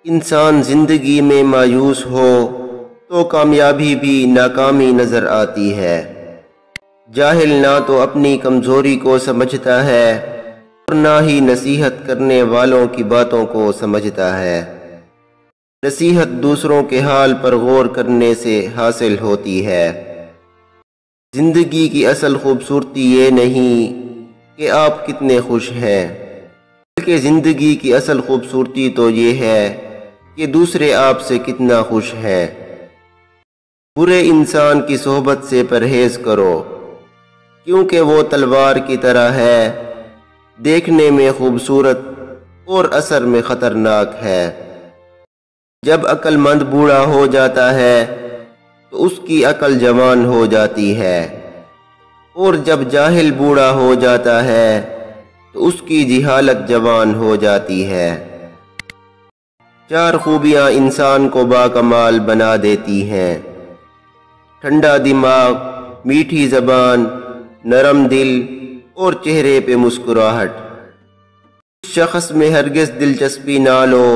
انسان زندگی میں مایوس ہو تو کامیابی بھی ناکامی نظر آتی ہے۔ جاہل نہ تو اپنی کمزوری کو سمجھتا ہے اور نہ ہی نصیحت کرنے والوں کی باتوں کو سمجھتا ہے۔ نصیحت دوسروں کے حال پر غور کرنے سے حاصل ہوتی ہے۔ زندگی کی اصل خوبصورتی یہ نہیں کہ آپ کتنے خوش ہیں، بلکہ زندگی کی اصل خوبصورتی تو یہ ہے کہ دوسرے آپ سے کتنا خوش ہیں۔ برے انسان کی صحبت سے پرہیز کرو، کیونکہ وہ تلوار کی طرح ہے، دیکھنے میں خوبصورت اور اثر میں خطرناک ہے۔ جب عقل مند بوڑھا ہو جاتا ہے تو اس کی عقل جوان ہو جاتی ہے، اور جب جاہل بوڑھا ہو جاتا ہے تو اس کی جہالت جوان ہو جاتی ہے۔ 4 خوبیاں انسان کو باکمال بنا دیتی ہیں: ٹھنڈا دماغ، میٹھی زبان، نرم دل اور چہرے پہ مسکراہٹ۔ اس شخص میں ہرگز دلچسپی نہ لو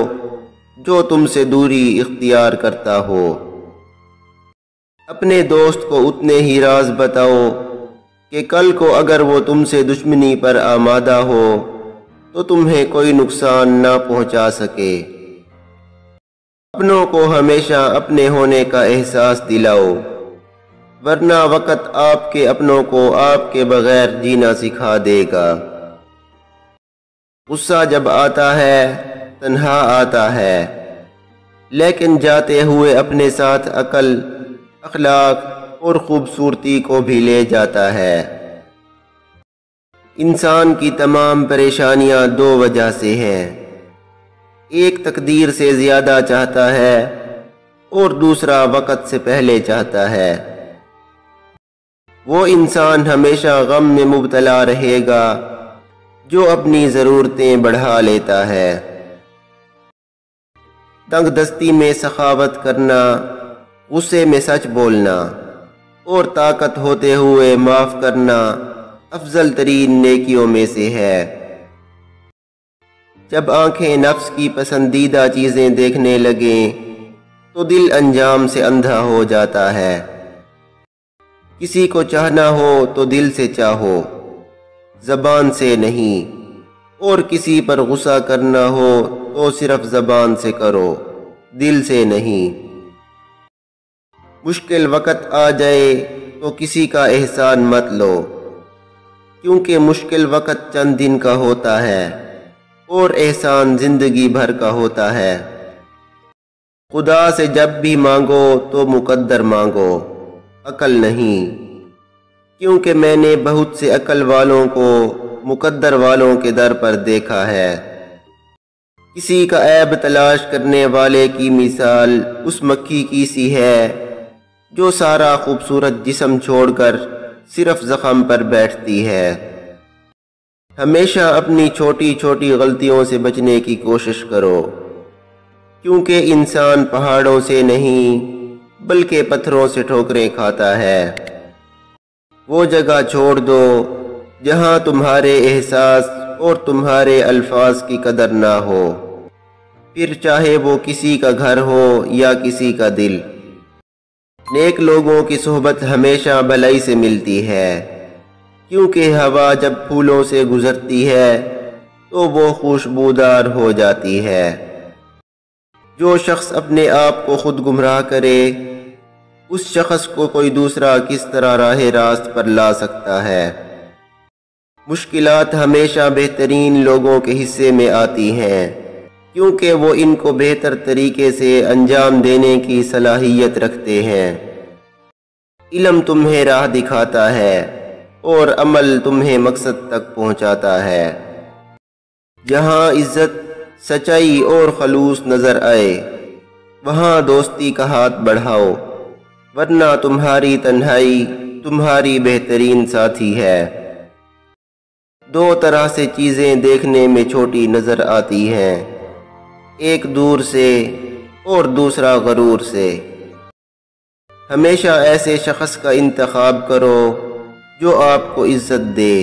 جو تم سے دوری اختیار کرتا ہو۔ اپنے دوست کو اتنے ہی راز بتاؤ کہ کل کو اگر وہ تم سے دشمنی پر آمادہ ہو تو تمہیں کوئی نقصان نہ پہنچا سکے۔ اپنوں کو ہمیشہ اپنے ہونے کا احساس دلاؤ، ورنہ وقت آپ کے اپنوں کو آپ کے بغیر جینا سکھا دے گا۔ غصہ جب آتا ہے تنہا آتا ہے، لیکن جاتے ہوئے اپنے ساتھ عقل، اخلاق اور خوبصورتی کو بھی لے جاتا ہے۔ انسان کی تمام پریشانیاں 2 وجہ سے ہیں: ایک تقدیر سے زیادہ چاہتا ہے اور دوسرا وقت سے پہلے چاہتا ہے۔ وہ انسان ہمیشہ غم میں مبتلا رہے گا جو اپنی ضرورتیں بڑھا لیتا ہے۔ تنگ دستی میں سخاوت کرنا، غصے میں سچ بولنا اور طاقت ہوتے ہوئے معاف کرنا افضل ترین نیکیوں میں سے ہے۔ جب آنکھیں نفس کی پسندیدہ چیزیں دیکھنے لگیں تو دل انجام سے اندھا ہو جاتا ہے۔ کسی کو چاہنا ہو تو دل سے چاہو، زبان سے نہیں، اور کسی پر غصہ کرنا ہو تو صرف زبان سے کرو، دل سے نہیں۔ مشکل وقت آ جائے تو کسی کا احسان مت لو، کیونکہ مشکل وقت چند دن کا ہوتا ہے اور احسان زندگی بھر کا ہوتا ہے۔ خدا سے جب بھی مانگو تو مقدر مانگو، عقل نہیں، کیونکہ میں نے بہت سے عقل والوں کو مقدر والوں کے در پر دیکھا ہے۔ کسی کا عیب تلاش کرنے والے کی مثال اس مکھی کی سی ہے جو سارا خوبصورت جسم چھوڑ کر صرف زخم پر بیٹھتی ہے۔ ہمیشہ اپنی چھوٹی چھوٹی غلطیوں سے بچنے کی کوشش کرو، کیونکہ انسان پہاڑوں سے نہیں بلکہ پتھروں سے ٹھوکریں کھاتا ہے۔ وہ جگہ چھوڑ دو جہاں تمہارے احساس اور تمہارے الفاظ کی قدر نہ ہو، پھر چاہے وہ کسی کا گھر ہو یا کسی کا دل۔ نیک لوگوں کی صحبت ہمیشہ بھلائی سے ملتی ہے، کیونکہ ہوا جب پھولوں سے گزرتی ہے تو وہ خوشبودار ہو جاتی ہے۔ جو شخص اپنے آپ کو خود گمراہ کرے، اس شخص کو کوئی دوسرا کس طرح راہ راست پر لا سکتا ہے۔ مشکلات ہمیشہ بہترین لوگوں کے حصے میں آتی ہیں، کیونکہ وہ ان کو بہتر طریقے سے انجام دینے کی صلاحیت رکھتے ہیں۔ علم تمہیں راہ دکھاتا ہے اور عمل تمہیں مقصد تک پہنچاتا ہے۔ جہاں عزت، سچائی اور خلوص نظر آئے، وہاں دوستی کا ہاتھ بڑھاؤ، ورنہ تمہاری تنہائی تمہاری بہترین ساتھی ہے۔ 2 طرح سے چیزیں دیکھنے میں چھوٹی نظر آتی ہیں، ایک دور سے اور دوسرا غرور سے۔ ہمیشہ ایسے شخص کا انتخاب کرو جو آپ کو عزت دے،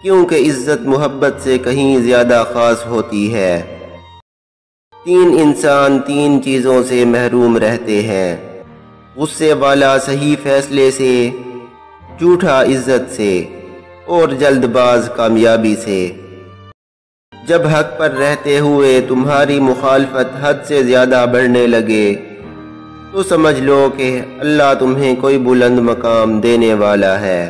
کیونکہ عزت محبت سے کہیں زیادہ خاص ہوتی ہے۔ تین انسان تین چیزوں سے محروم رہتے ہیں: غصے والا صحیح فیصلے سے، جھوٹا عزت سے، اور جلد باز کامیابی سے۔ جب حق پر رہتے ہوئے تمہاری مخالفت حد سے زیادہ بڑھنے لگے تو سمجھ لو کہ اللہ تمہیں کوئی بلند مقام دینے والا ہے۔